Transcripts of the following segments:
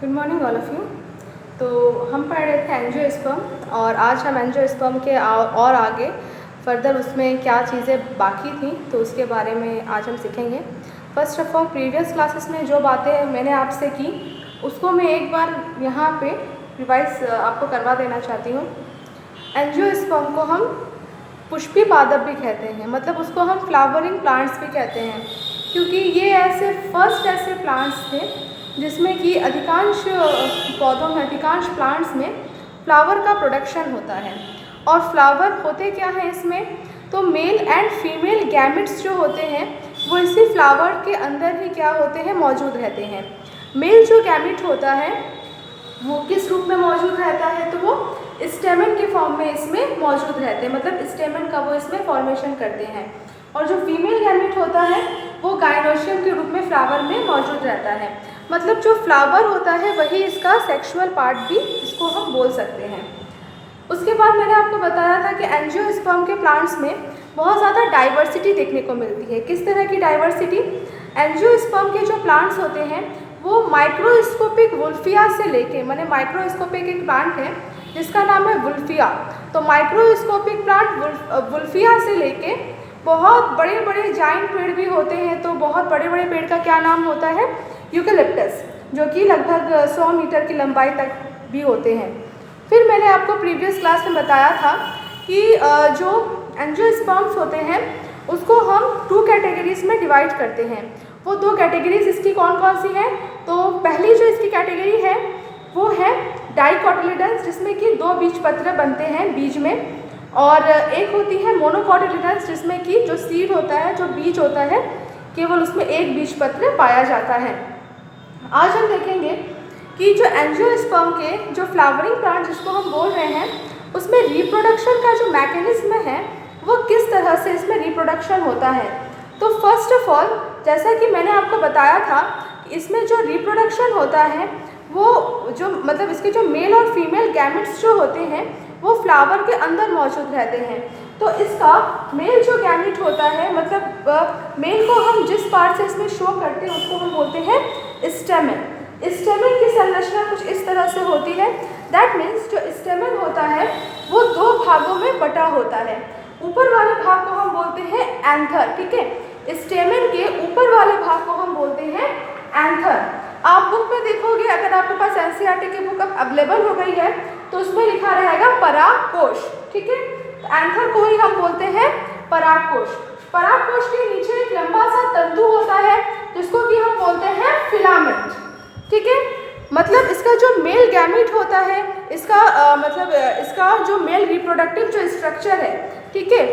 Good morning all of you. तो हम पढ़ रहे थे एंजियोस्पर्म और आज हम एंजियोस्पर्म के और आगे फर्दर उसमें क्या चीज़ें बाकी थी तो उसके बारे में आज हम सीखेंगे। First of all previous classes में जो बातें मैंने आपसे की उसको मैं एक बार यहाँ पे रिवाइज आपको करवा देना चाहती हूँ। एंजियोस्पर्म को हम पुष्पी पादप भी कहते हैं, मतलब उसको हम फ्लावरिंग प्लांट्स भी कहते हैं, क्योंकि ये ऐसे प्लांट्स थे जिसमें कि अधिकांश पौधों में, अधिकांश प्लांट्स में फ्लावर का प्रोडक्शन होता है। और फ्लावर होते क्या हैं इसमें, तो मेल एंड फीमेल गैमेट्स जो होते हैं वो इसी फ्लावर के अंदर ही क्या होते हैं, मौजूद रहते हैं। मेल जो गैमेट होता है वो किस रूप में मौजूद रहता है, तो वो स्टेमन के फॉर्म में इसमें मौजूद रहते हैं, मतलब स्टेमन का वो इसमें फॉर्मेशन करते हैं। और जो फीमेल गैमेट होता है वो गाइनोशियम के रूप में फ्लावर में मौजूद रहता है, मतलब जो फ्लावर होता है वही इसका सेक्सुअल पार्ट भी इसको हम बोल सकते हैं। उसके बाद मैंने आपको बताया था कि एंजियोस्पर्म के प्लांट्स में बहुत ज़्यादा डाइवर्सिटी देखने को मिलती है। किस तरह की डाइवर्सिटी, एंजियोस्पर्म के जो प्लांट्स होते हैं वो माइक्रोस्कोपिक वुल्फिया से लेके, माने माइक्रोस्कोपिक एक प्लांट है जिसका नाम है वुल्फिया, तो माइक्रोस्कोपिक प्लांट वुल्फिया से लेके बहुत बड़े बड़े जाइंट पेड़ भी होते हैं। तो बहुत बड़े बड़े पेड़ का क्या नाम होता है, यूकेलिप्टस, जो कि लगभग 100 मीटर की लंबाई तक भी होते हैं। फिर मैंने आपको प्रीवियस क्लास में बताया था कि जो एंजियोस्पर्म्स होते हैं उसको हम 2 कैटेगरीज में डिवाइड करते हैं। वो 2 कैटेगरीज इसकी कौन कौन सी हैं, तो पहली जो इसकी कैटेगरी है वो है डाइकोटिलिडन्स, जिसमें कि 2 बीजपत्र बनते हैं बीज में, और एक होती है मोनोकोटिलिडन्स, जिसमें कि जो सीड होता है, जो बीज होता है, केवल उसमें एक बीजपत्र पाया जाता है। आज हम देखेंगे कि जो एंजियोस्पर्म के जो फ्लावरिंग प्लांट जिसको हम बोल रहे हैं उसमें रिप्रोडक्शन का जो मैकेनिज्म है वो किस तरह से इसमें रिप्रोडक्शन होता है। तो फर्स्ट ऑफ ऑल, जैसा कि मैंने आपको बताया था, इसमें जो रिप्रोडक्शन होता है वो जो मतलब इसके जो मेल और फीमेल गैमेट्स जो होते हैं वो फ्लावर के अंदर मौजूद रहते हैं। तो इसका मेल जो गैमेट होता है, मतलब मेल को हम जिस पार्ट से इसमें शो करते हैं उसको हम बोलते हैं स्टेमन। स्टेमन की संरचना कुछ इस तरह से होती है। दैट मीन्स जो स्टेमन होता है वो 2 भागों में बटा होता है। ऊपर वाले भाग को हम बोलते हैं एंथर, ठीक है। स्टेमन के ऊपर वाले भाग को हम बोलते हैं एंथर। आप बुक में देखोगे, अगर आपके पास एनसीईआरटी की बुक अब अवेलेबल हो गई है तो उसमें लिखा रहेगा परागकोश, ठीक है। तो एंथर को ही हम बोलते हैं परागकोश। परागकोश के नीचे एक लंबा सा तंतु होता है जिसको कि हम बोलते हैं फिलामेंट, ठीक है। मतलब इसका जो मेल गैमेट होता है, इसका जो मेल रिप्रोडक्टिव जो स्ट्रक्चर है, ठीक है,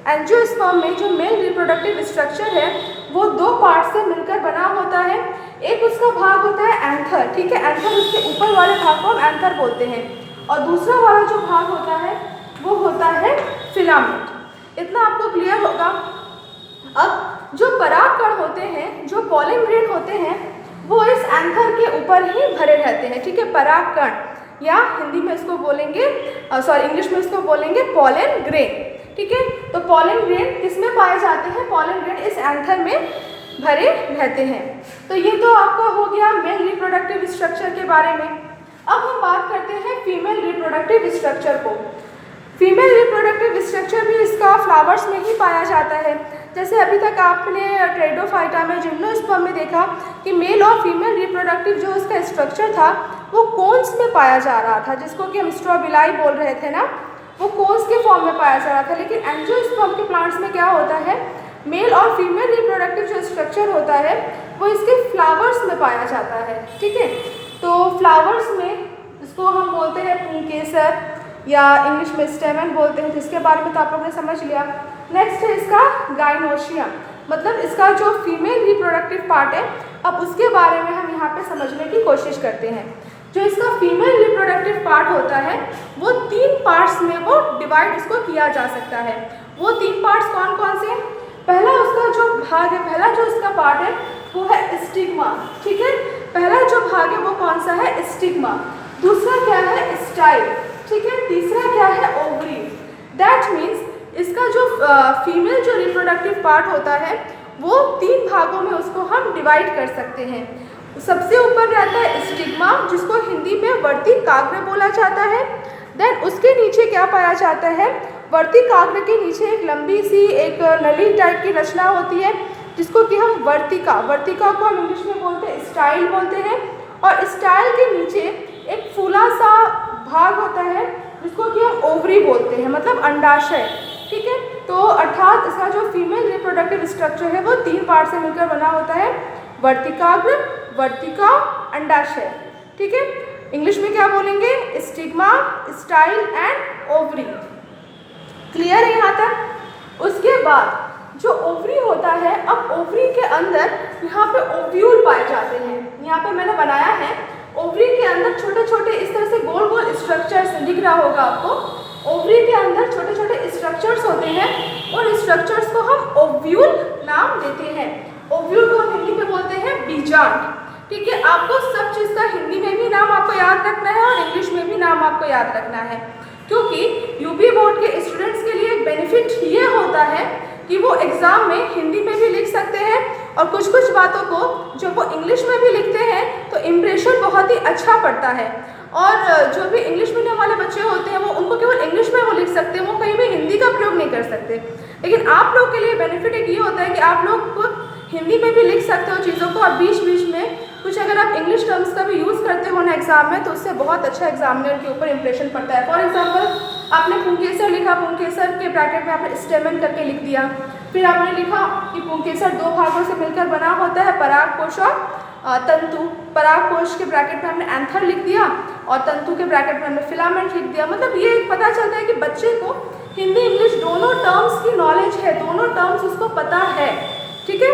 एंजियोस्पर्म में जो मेल रिप्रोडक्टिव स्ट्रक्चर है वो 2 पार्ट से मिलकर बना होता है। एक उसका भाग होता है एंथर, ठीक है, एंथर उसके ऊपर वाले भाग को हम एंथर बोलते हैं, और दूसरा वाला जो भाग होता है वो होता है फिलामेंट। इतना आपको क्लियर होगा। अब जो परागकण होते हैं, जो पॉलन ग्रेन होते हैं, वो इस एंथर के ऊपर ही भरे रहते हैं, ठीक है। परागकण, या हिंदी में इसको बोलेंगे, इंग्लिश में इसको बोलेंगे पॉलन ग्रेन, ठीक है। तो पॉलन ग्रेन किसमें पाए जाते हैं, पॉलन ग्रेन इस एंथर में भरे रहते हैं। तो ये तो आपका हो गया मेल रिप्रोडक्टिव स्ट्रक्चर के बारे में। अब हम बात करते हैं फीमेल रिप्रोडक्टिव स्ट्रक्चर को। फीमेल रिप्रोडक्टिव स्ट्रक्चर भी इसका फ्लावर्स में ही पाया जाता है। जैसे अभी तक आपने ट्रेडोफाइटा में, जिम्नोस्पर्म में देखा कि मेल और फीमेल रिप्रोडक्टिव जो उसका स्ट्रक्चर था वो कोन्स में पाया जा रहा था, जिसको कि हम स्ट्रॉबिलाई बोल रहे थे ना, वो कोन्स के फॉर्म में पाया जा रहा था। लेकिन एंजियोस्पर्म के प्लांट्स में क्या होता है, मेल और फीमेल रिप्रोडक्टिव जो स्ट्रक्चर होता है वो इसके फ्लावर्स में पाया जाता है, ठीक है। तो फ्लावर्स में इसको हम बोलते हैं पुंकेसर, या इंग्लिश में स्टेमन बोलते हैं, जिसके बारे में तो आप लोगों ने समझ लिया। नेक्स्ट है इसका गाइनोशियम, मतलब इसका जो फीमेल रिप्रोडक्टिव पार्ट है, अब उसके बारे में हम यहाँ पे समझने की कोशिश करते हैं। जो इसका फीमेल रिप्रोडक्टिव पार्ट होता है वो 3 पार्ट्स में वो डिवाइड इसको किया जा सकता है। वो 3 पार्ट्स कौन कौन से, पहला उसका जो भाग है, पहला जो इसका पार्ट है वो है स्टिग्मा, ठीक है। पहला जो भाग है वो कौन सा है, स्टिग्मा। दूसरा क्या है, स्टाइल, ठीक है। तीसरा क्या है, ओवरी। दैट मीन्स इसका जो फीमेल जो रिप्रोडक्टिव पार्ट होता है वो 3 भागों में उसको हम डिवाइड कर सकते हैं। सबसे ऊपर रहता है स्टिग्मा, जिसको हिंदी में वर्तिकाग्र बोला जाता है। देन उसके नीचे क्या पाया जाता है, वर्तिकाग्र के नीचे एक लंबी सी एक नली टाइप की रचना होती है, जिसको कि हम वर्तिका को हम इंग्लिश में बोलते हैं स्टाइल बोलते हैं। और स्टाइल के नीचे एक फूला सा भाग होता है, जिसको कि हम ओवरी बोलते हैं, मतलब अंडाशय। ठीक है, तो अर्थात इसका जो फीमेल रिप्रोडक्टिव स्ट्रक्चर है वो 3 पार्ट से मिलकर बना होता है, वर्तिकाग्र, वर्तिका, अंडाशय। ठीक है, इंग्लिश में क्या बोलेंगे, stigma, style and ovary. Clear है यहाँ तक। उसके बाद जो ओवरी होता है, अब ओवरी के अंदर यहाँ पे ओव्यूल पाए जाते हैं। यहाँ पे मैंने बनाया है, ओवरी के अंदर छोटे छोटे इस तरह से गोल गोल स्ट्रक्चर्स दिख रहा होगा आपको। ओवरी के अंदर छोटे छोटे स्ट्रक्चर्स होते हैं, और स्ट्रक्चर्स को हम ओव्यूल नाम देते हैं। ओव्यूल को हम हिंदी में बोलते हैं बीजांड। ठीक है, आपको सब चीज़ का हिंदी में भी नाम आपको याद रखना है और इंग्लिश में भी नाम आपको याद रखना है, क्योंकि यूपी बोर्ड के स्टूडेंट्स के लिए एक बेनिफिट ये होता है कि वो एग्ज़ाम में हिंदी में भी लिख सकते हैं, और कुछ कुछ बातों को जब वो इंग्लिश में भी लिखते हैं तो इम्प्रेशन बहुत ही अच्छा पड़ता है। और जो भी इंग्लिश मीडियम वाले बच्चे होते हैं वो उनको केवल इंग्लिश में वो लिख सकते हैं, वो कहीं भी हिंदी का प्रयोग नहीं कर सकते। लेकिन आप लोग के लिए बेनिफिट एक ये होता है कि आप लोग हिंदी में भी लिख सकते हो चीज़ों को, और बीच बीच में कुछ अगर आप इंग्लिश टर्म्स का भी यूज़ करते हो ना एग्जाम में, तो उससे बहुत अच्छा एग्जामिनर के ऊपर इंप्रेशन पड़ता है। फॉर एग्जाम्पल, आपने पुंकेसर लिखा, पुंकेसर के ब्रैकेट में आपने स्टेमन करके लिख दिया। फिर आपने लिखा कि पुंकेसर 2 भागों से मिलकर बना होता है, पराग कोश और तंतु। पराग कोश के ब्रैकेट में हमने एंथर लिख दिया, और तंतु के ब्रैकेट में हमने फिलामेंट लिख दिया। मतलब ये पता चलता है कि बच्चे को हिंदी इंग्लिश दोनों टर्म्स की नॉलेज है, दोनों टर्म्स उसको पता है। ठीक है,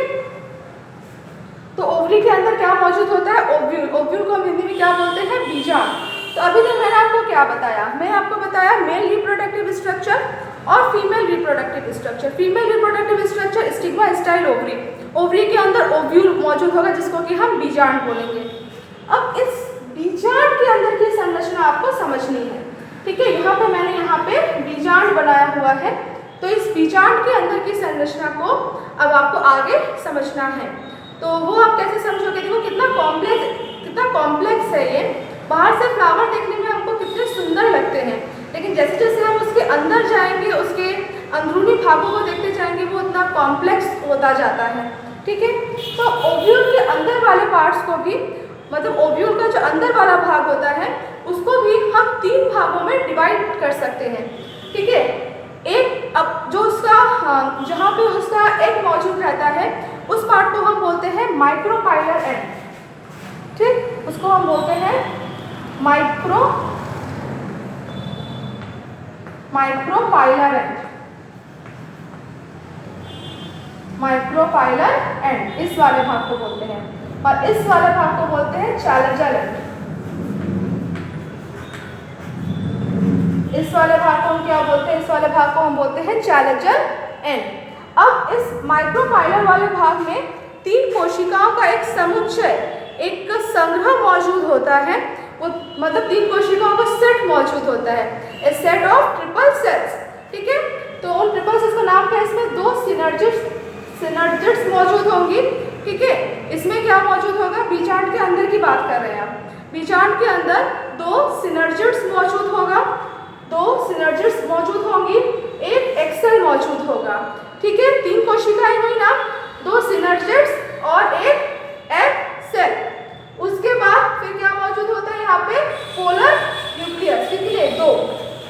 तो ओवरी के अंदर क्या मौजूद होता है, ओव्यूल। ओव्यूल को हम हिंदी में क्या बोलते हैं, बीजांड। तो अभी तक मैंने आपको क्या बताया, मैंने आपको बताया मेल रिप्रोडक्टिव स्ट्रक्चर और female reproductive structure. Female reproductive structure stigma, style, ovary. Ovary के अंदर ओव्यूल मौजूद होगा, जिसको कि हम बीजांड बोलेंगे। अब इस बीजांड के अंदर की संरचना आपको समझनी है। ठीक है, यहाँ पे मैंने यहाँ पे बीजांड बनाया हुआ है, तो इस बीजांड के अंदर की संरचना को अब आपको आगे समझना है। तो वो आप कैसे समझोगे, देखो कितना कॉम्प्लेक्स है ये। बाहर से फ्लावर देखने में हमको कितने सुंदर लगते हैं, लेकिन जैसे जैसे हम उसके अंदर जाएंगे, उसके अंदरूनी भागों को देखते जाएंगे, वो इतना कॉम्प्लेक्स होता जाता है। ठीक है, तो ओव्यूल के अंदर वाले पार्ट्स को भी, मतलब ओव्यूल का जो अंदर वाला भाग होता है उसको भी हम 3 भागों में डिवाइड कर सकते हैं। ठीक है, एक अब जो उसका जहाँ पे उसका एग मौजूद रहता है उस पार्ट को हम बोलते हैं माइक्रोपाइलर एंड। ठीक, उसको हम बोलते हैं माइक्रोपाइलर एंड। माइक्रोपाइलर एंड इस वाले भाग को बोलते हैं, और इस वाले भाग को बोलते हैं चैलेंजर एंड। इस वाले भाग को हम क्या बोलते हैं, इस वाले भाग को हम बोलते हैं चैलेंजर एंड। अब इस माइक्रोपाइलर वाले भाग में 3 कोशिकाओं का एक समुच्चय, एक संग्रह मौजूद होता है। वो मतलब 3 कोशिकाओं का सेट मौजूद होता है, ए सेट ऑफ ट्रिपल सेल्स। ठीक है, तो उन ट्रिपल सेल्स का नाम क्या है, इसमें 2 सिनर्जिड्स मौजूद होंगी। ठीक है, इसमें क्या मौजूद होगा, बीजांड के अंदर की बात कर रहे हैं आप। बीजांड के अंदर 2 सिनर्जिड्स मौजूद होगा, 2 सिनर्जिड्स मौजूद होंगी, एक एक्सेल मौजूद होगा। ठीक है, 3 कोशिकाएं हुई ना, 2 सिनर्जिड्स और एक एग सेल। उसके बाद फिर क्या मौजूद होता है, यहाँ पे पोलर न्यूक्लियस। ठीक है,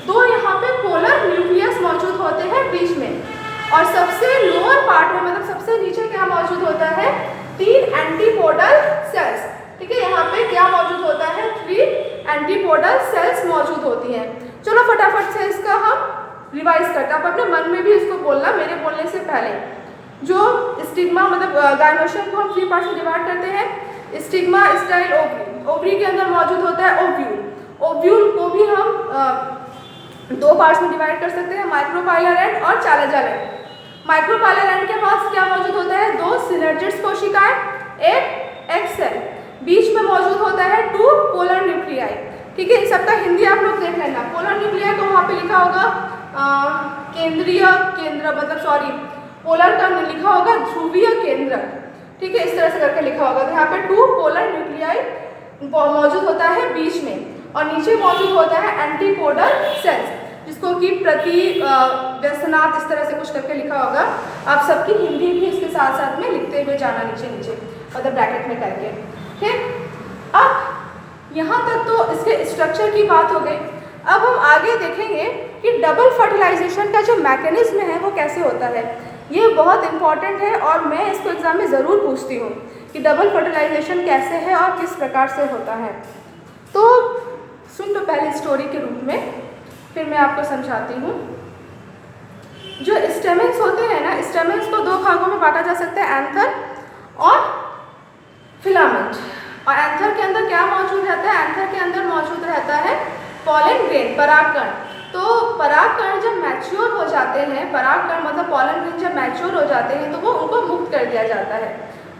दो यहाँ पे पोलर न्यूक्लियस मौजूद होते हैं बीच में, और सबसे लोअर पार्ट में, मतलब सबसे नीचे क्या मौजूद होता है, 3 एंटीपोडल सेल्स। ठीक है, यहाँ पे क्या मौजूद होता है, 3 एंटीपोडल सेल्स मौजूद होती हैं। चलो फटाफट से इसका हम रिवाइज करते हैं, आप अपने मन में भी इसको बोलना मेरे बोलने से पहले। जो स्टिग्मा मतलब गायनोशियम को हम 3 पार्ट्स में डिवाइड करते हैं, स्टिग्मा, स्टाइल, ओवरी। ओवरी के अंदर मौजूद होता है ओव्यूल। ओव्यूल को भी हम 2 पार्ट्स में डिवाइड कर सकते हैं, माइक्रोपाइलर एंड और चैलेंजर एंड। माइक्रोपाइलर एंड के पास क्या मौजूद होता है, 2 सिनर्जिड्स कोशिकाएं, एक एग सेल, बीच में मौजूद होता है 2 पोलर न्यूक्लियाई। ठीक है, इन सबका हिंदी आप लोग देख लेना। पोलर न्यूक्लियाई को वहाँ पे लिखा होगा केंद्रीय केंद्र, मतलब सॉरी पोलर का लिखा होगा ध्रुवीय केंद्रक। ठीक है, इस तरह से करके लिखा होगा। तो यहाँ पे 2 पोलर न्यूक्लियाई मौजूद होता है बीच में, और नीचे मौजूद होता है एंटीपोडल सेल्स, जिसको कि प्रति व्यसनात् इस तरह से कुछ करके लिखा होगा। आप सबकी हिंदी भी इसके साथ साथ में लिखते हुए जाना नीचे नीचे, मतलब ब्रैकेट में करके। ठीक, अब यहाँ तक तो इसके स्ट्रक्चर की बात हो गई। अब हम आगे देखेंगे कि डबल फर्टिलाइजेशन का जो मैकेनिज्म है वो कैसे होता है। ये बहुत इंपॉर्टेंट है और मैं इसको एग्जाम में ज़रूर पूछती हूँ कि डबल फर्टिलाइजेशन कैसे है और किस प्रकार से होता है। तो सुन लो पहले स्टोरी के रूप में, फिर मैं आपको समझाती हूँ। जो स्टेमेंस होते हैं ना, स्टेमेंस को 2 भागों में बांटा जा सकता है, एंथर और फिलामेंट। और एंथर के अंदर क्या मौजूद रहता है? एंथर के अंदर मौजूद रहता है पॉलन ग्रेन, परागकण। तो परागकण जब मैच्योर हो जाते हैं, परागकण मतलब पॉलन ग्रेन जब मैच्योर हो जाते हैं तो वो उनको मुक्त कर दिया जाता है,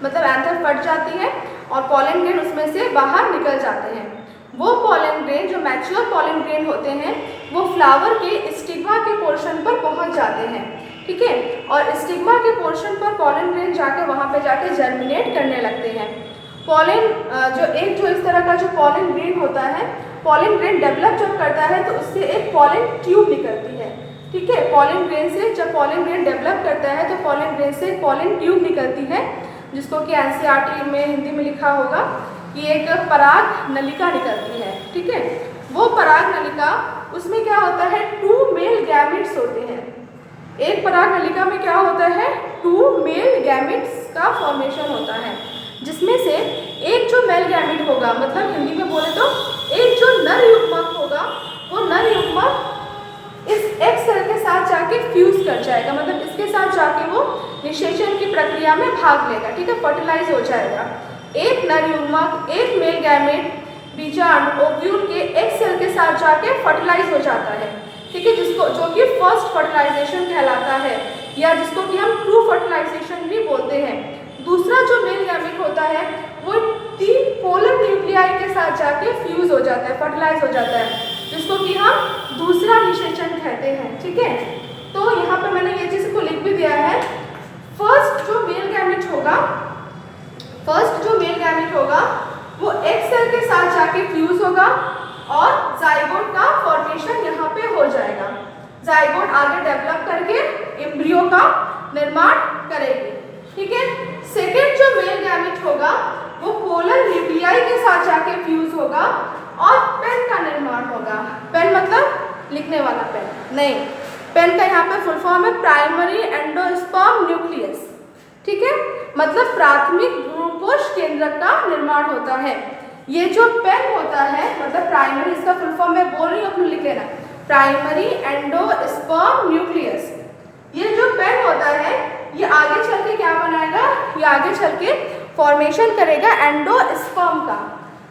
मतलब एंथर फट जाती है और पॉलन ग्रेन उसमें से बाहर निकल जाते हैं। वो पॉलन ग्रेन जो मैच्योर पॉलन ग्रेन होते हैं वो फ्लावर के स्टिग्मा के पोर्शन पर पहुंच जाते हैं, ठीक है। और स्टिग्मा के पोर्शन पर पॉलन ग्रेन जाके वहाँ पे जाके जर्मिनेट करने लगते हैं। पॉलन जो इस तरह का जो पॉलन ग्रेन होता है, पॉलन ग्रेन डेवलप जब करता है तो उससे एक पॉलन ट्यूब निकलती है, ठीक है। पॉलन ग्रेन से जब पॉलन ग्रेन डेवलप करता है तो पॉलन ग्रेन से एक पॉलन ट्यूब निकलती है, जिसको कि एनसीईआरटी में हिंदी में लिखा होगा कि एक पराग नलिका निकलती है, ठीक है। वो पराग नलिका, उसमें क्या होता है 2 मेल गैमेट्स होते हैं। एक पराग नलिका में क्या होता है 2 मेल गैमेट्स का फॉर्मेशन होता है, जिसमें से एक जो मेल गैमेट होगा, मतलब हिंदी में बोले तो एक जो नर युग्मक होगा, वो नर युग्मक इस एक्स सेल के साथ जाके फ्यूज कर जाएगा, मतलब इसके साथ जाके वो निषेचन की प्रक्रिया में भाग लेगा, ठीक है, फर्टिलाइज हो जाएगा। एक नर युग्मक, एक मेल गैमेट बीजाणु ओव्यूल के एक्स सेल के साथ जाके फर्टिलाइज हो जाता है, ठीक है, जो कि फर्स्ट फर्टिलाइजेशन कहलाता है, या जिसको कि हम ट्रू फर्टिलाइजेशन भी बोलते हैं। दूसरा जो मेल गैमेट होता है वो 3 पोलर न्यूक्लियाई के साथ जाके फ्यूज हो जाता है, फर्टिलाइज हो जाता है, जिसको कि हम दूसरा निषेचन कहते हैं, ठीक है। तो यहाँ पे मैंने ये चीज़ को लिख भी दिया है। फर्स्ट जो मेल गैमेट होगा वो एक्स सेल के साथ जाके फ्यूज होगा और जाइगोट का फॉर्मेशन यहाँ पे हो जाएगा। जाइगोट आगे डेवलप करके एम्ब्रियो का निर्माण करेगी, ठीक है। सेकेंड जो मेल गैमेट होगा वो पोलर न्यूक्लियाई के साथ जाके फ्यूज होगा और पेन का निर्माण होगा। पेन मतलब लिखने वाला पेन नहीं, पेन का यहाँ पे फुल फॉर्म है प्राइमरी एंडोस्पर्म न्यूक्लियस, ठीक है, मतलब प्राथमिक भ्रूणपोष केंद्रक का निर्माण होता है। ये जो पेन होता है, मतलब प्राइमरी, इसका फुल फॉर्म मैं बोल रही हूँ, अपने लिख लेना, प्राइमरी एंडोस्पर्म न्यूक्लियस। ये जो पेन होता है ये आगे चल के क्या बनाएगा, ये आगे चल के फॉर्मेशन करेगा एंडोस्पर्म का,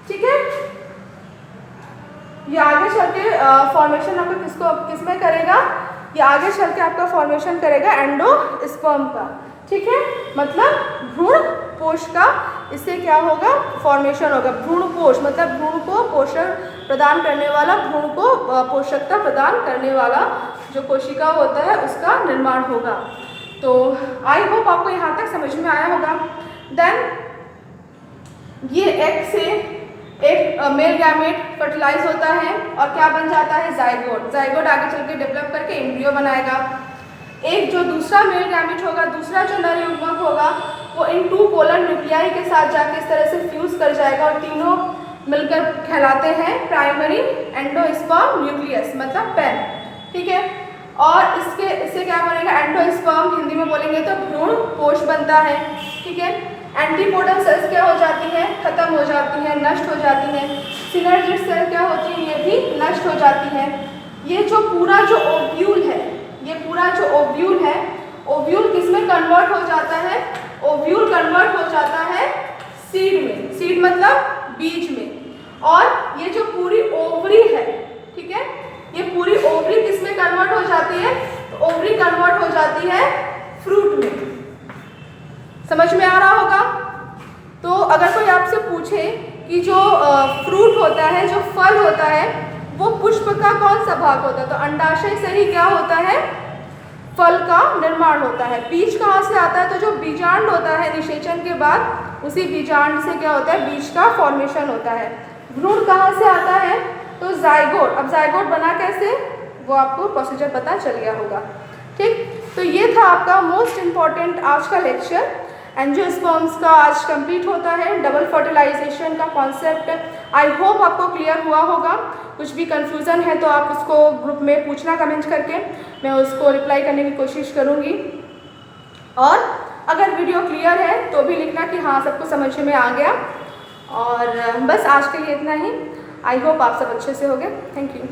ठीक है। ये आगे चल के फॉर्मेशन आपको किसमें करेगा, ये आगे चल के आपका फॉर्मेशन करेगा एंडोस्पर्म का, ठीक है, मतलब भ्रूण पोष का इससे क्या होगा, फॉर्मेशन होगा। भ्रूण पोष मतलब भ्रूण को पोषण प्रदान करने वाला, भ्रूण को पोषकता प्रदान करने वाला जो कोशिका होता है उसका निर्माण होगा। तो आई होप आपको यहाँ तक समझ में आया होगा। देन ये एग से एक मेल गैमेट फर्टिलाइज होता है और क्या बन जाता है, जाइगोट। जाइगोट आगे चल के डेवलप करके एम्ब्रियो बनाएगा। एक जो दूसरा मेल गैमेट होगा, दूसरा जो नर युग्मक होगा, वो इन 2 पोलर न्यूक्लियाई के साथ जाके इस तरह से फ्यूज कर जाएगा और तीनों मिलकर कहलाते हैं प्राइमरी एंडोस्पर्म न्यूक्लियस, मतलब पेन, ठीक है। और इससे क्या बनेगा, एंडोस्पर्म हिंदी में बोलेंगे तो भ्रूण पोष बनता है, ठीक है। एंटीपोडल सेल्स क्या हो जाती है, खत्म हो जाती है, नष्ट हो जाती है। सिनर्जिड सेल क्या होती है, ये भी नष्ट हो जाती है। ये जो पूरा जो ओव्यूल है, ये पूरा जो ओव्यूल है, ओव्यूल किसमें कन्वर्ट हो जाता है, ओव्यूल कन्वर्ट हो जाता है सीड में। सीड मतलब बीज में। और ये जो पूरी ओवरी है, ठीक है, ये पूरी ओवरी किसमें कन्वर्ट हो जाती है, तो ओवरी कन्वर्ट हो जाती है फ्रूट में। समझ में आ रहा होगा। तो अगर कोई आपसे पूछे कि जो फ्रूट होता है, जो फल होता है, वो पुष्प का कौन सा भाग होता है, तो अंडाशय से ही क्या होता है, फल का निर्माण होता है। बीज कहाँ से आता है? तो जो बीजांड होता है निषेचन के बाद, उसी बीजांड से क्या होता है? बीज का फॉर्मेशन होता है। भ्रूण कहाँ से आता है? तो जाइगोट। अब जाइगोट बना कैसे, वो आपको प्रोसीजर पता चल गया होगा। ठीक, तो ये था आपका मोस्ट इम्पॉर्टेंट आज का लेक्चर। एंजियोस्पर्म्स का आज कंप्लीट होता है, डबल फर्टिलाइजेशन का कॉन्सेप्ट। आई होप आपको क्लियर हुआ होगा। कुछ भी कंफ्यूजन है तो आप उसको ग्रुप में पूछना कमेंट करके, मैं उसको रिप्लाई करने की कोशिश करूँगी। और अगर वीडियो क्लियर है तो भी लिखना कि हाँ सबको समझ में आ गया। और बस आज के लिए इतना ही। आई होप आप सब अच्छे से हो गए। Thank you.